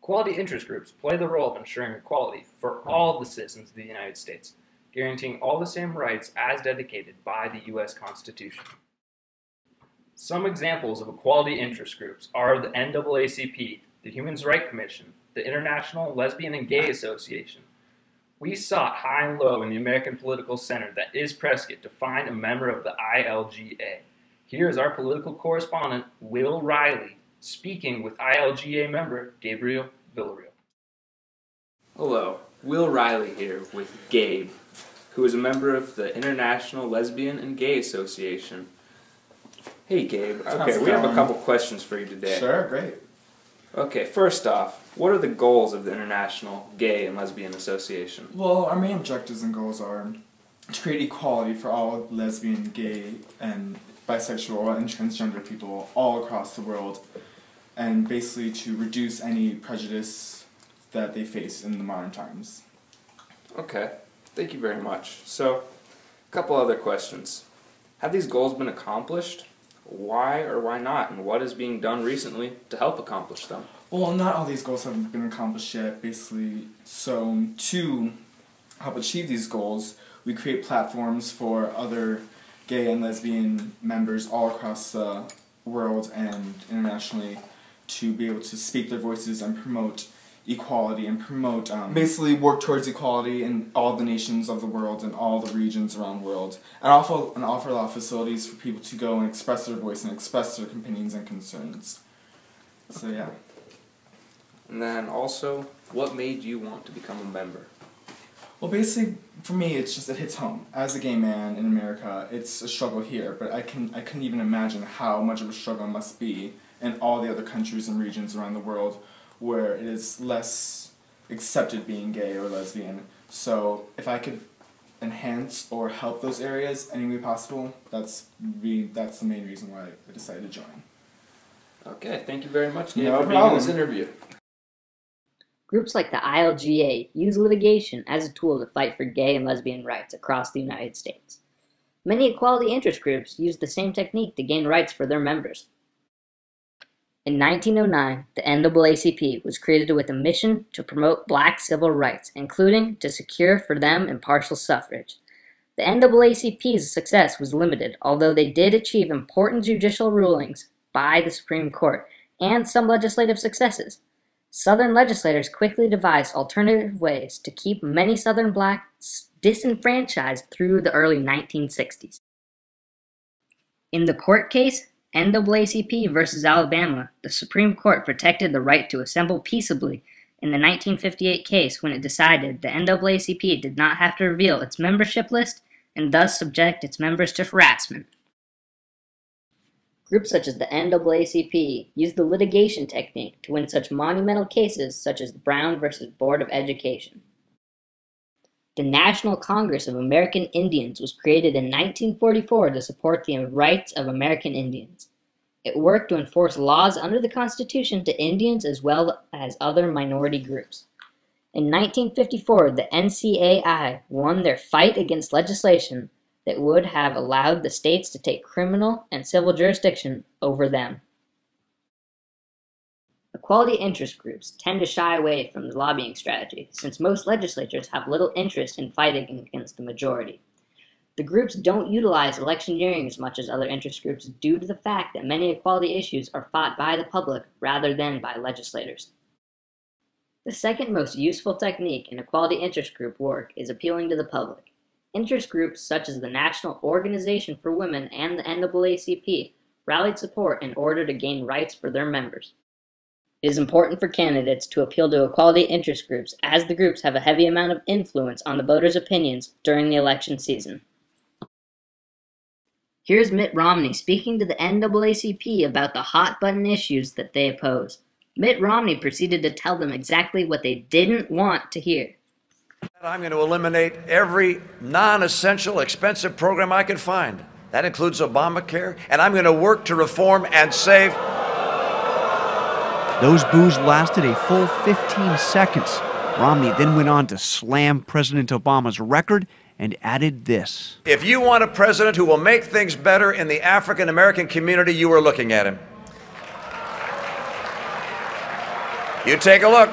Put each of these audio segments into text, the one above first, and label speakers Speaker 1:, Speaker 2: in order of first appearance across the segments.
Speaker 1: Equality interest groups play the role of ensuring equality for all the citizens of the United States, guaranteeing all the same rights as dedicated by the U.S. Constitution. Some examples of equality interest groups are the NAACP, the Human Rights Commission, the International Lesbian and Gay Association. We sought high and low in the American political center that is Prescott to find a member of the ILGA. Here is our political correspondent, Will Riley, speaking with ILGA member Gabriel Villarreal.
Speaker 2: Hello, Will Riley here with Gabe, who is a member of the International Lesbian and Gay Association. Hey Gabe, okay, we have a couple questions for you today.
Speaker 3: Sure, great.
Speaker 2: Okay, first off, what are the goals of the International Gay and Lesbian Association?
Speaker 3: Well, our main objectives and goals are to create equality for all lesbian, gay, and bisexual and transgender people all across the world, and basically to reduce any prejudice that they face in the modern times.
Speaker 2: Okay, thank you very much. So, a couple other questions. Have these goals been accomplished? Why or why not, and what is being done recently to help accomplish them?
Speaker 3: Well, not all these goals have been accomplished yet, basically. So, to help achieve these goals, we create platforms for other gay and lesbian members all across the world and internationally to be able to speak their voices and promote equality and promote, basically work towards equality in all the nations of the world and all the regions around the world. And offer a lot of facilities for people to go and express their voice and express their opinions and concerns. So yeah.
Speaker 2: And then also, what made you want to become a member?
Speaker 3: Well, basically, for me, it hits home. As a gay man in America, it's a struggle here, but I couldn't even imagine how much of a struggle it must be in all the other countries and regions around the world where it is less accepted being gay or lesbian. So if I could enhance or help those areas any way possible, that's the main reason why I decided to join.
Speaker 2: Okay, thank you very much, Gabe,
Speaker 3: No
Speaker 2: for being in this interview.
Speaker 4: Groups like the ILGA use litigation as a tool to fight for gay and lesbian rights across the United States. Many equality interest groups use the same technique to gain rights for their members. In 1909, the NAACP was created with a mission to promote black civil rights, including to secure for them impartial suffrage. The NAACP's success was limited, although they did achieve important judicial rulings by the Supreme Court and some legislative successes. Southern legislators quickly devised alternative ways to keep many Southern blacks disenfranchised through the early 1960s. In the court case, NAACP versus Alabama, the Supreme Court protected the right to assemble peaceably in the 1958 case when it decided the NAACP did not have to reveal its membership list and thus subject its members to harassment. Groups such as the NAACP use the litigation technique to win such monumental cases such as the Brown versus Board of Education. The National Congress of American Indians was created in 1944 to support the rights of American Indians. It worked to enforce laws under the Constitution to Indians as well as other minority groups. In 1954, the NCAI won their fight against legislation that would have allowed the states to take criminal and civil jurisdiction over them. Equality interest groups tend to shy away from the lobbying strategy, since most legislatures have little interest in fighting against the majority. The groups don't utilize electioneering as much as other interest groups due to the fact that many equality issues are fought by the public rather than by legislators. The second most useful technique in equality interest group work is appealing to the public. Interest groups such as the National Organization for Women and the NAACP rallied support in order to gain rights for their members. It is important for candidates to appeal to equality interest groups as the groups have a heavy amount of influence on the voters' opinions during the election season. Here's Mitt Romney speaking to the NAACP about the hot-button issues that they oppose. Mitt Romney proceeded to tell them exactly what they didn't want to hear.
Speaker 5: I'm going to eliminate every non-essential, expensive program I can find. That includes Obamacare, and I'm going to work to reform and save.
Speaker 6: Those boos lasted a full 15 seconds. Romney then went on to slam President Obama's record and added this.
Speaker 5: If you want a president who will make things better in the African American community, you are looking at him. You take a look.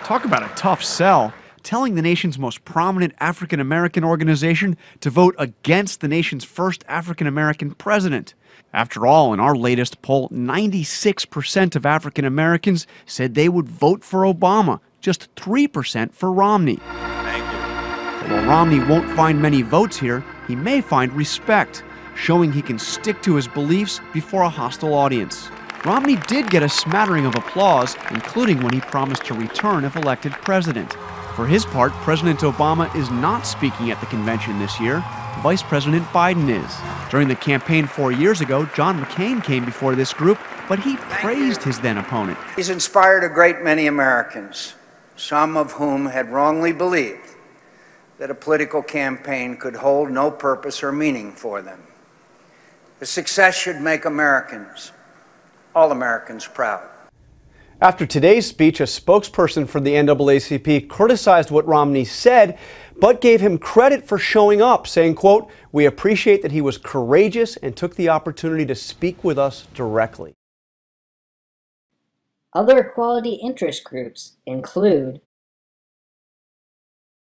Speaker 6: Talk about a tough sell, telling the nation's most prominent African American organization to vote against the nation's first African American president. After all, in our latest poll, 96% of African Americans said they would vote for Obama, just 3% for Romney.
Speaker 5: Thank you.
Speaker 6: While Romney won't find many votes here, he may find respect, showing he can stick to his beliefs before a hostile audience. Romney did get a smattering of applause, including when he promised to return if elected president. For his part, President Obama is not speaking at the convention this year. Vice President Biden is. During the campaign 4 years ago, John McCain came before this group, but he praised his then opponent.
Speaker 7: He's inspired a great many Americans, some of whom had wrongly believed that a political campaign could hold no purpose or meaning for them. The success should make Americans, all Americans, proud.
Speaker 8: After today's speech, a spokesperson for the NAACP criticized what Romney said, but gave him credit for showing up, saying, quote, "We appreciate that he was courageous and took the opportunity to speak with us directly."
Speaker 4: Other equality interest groups include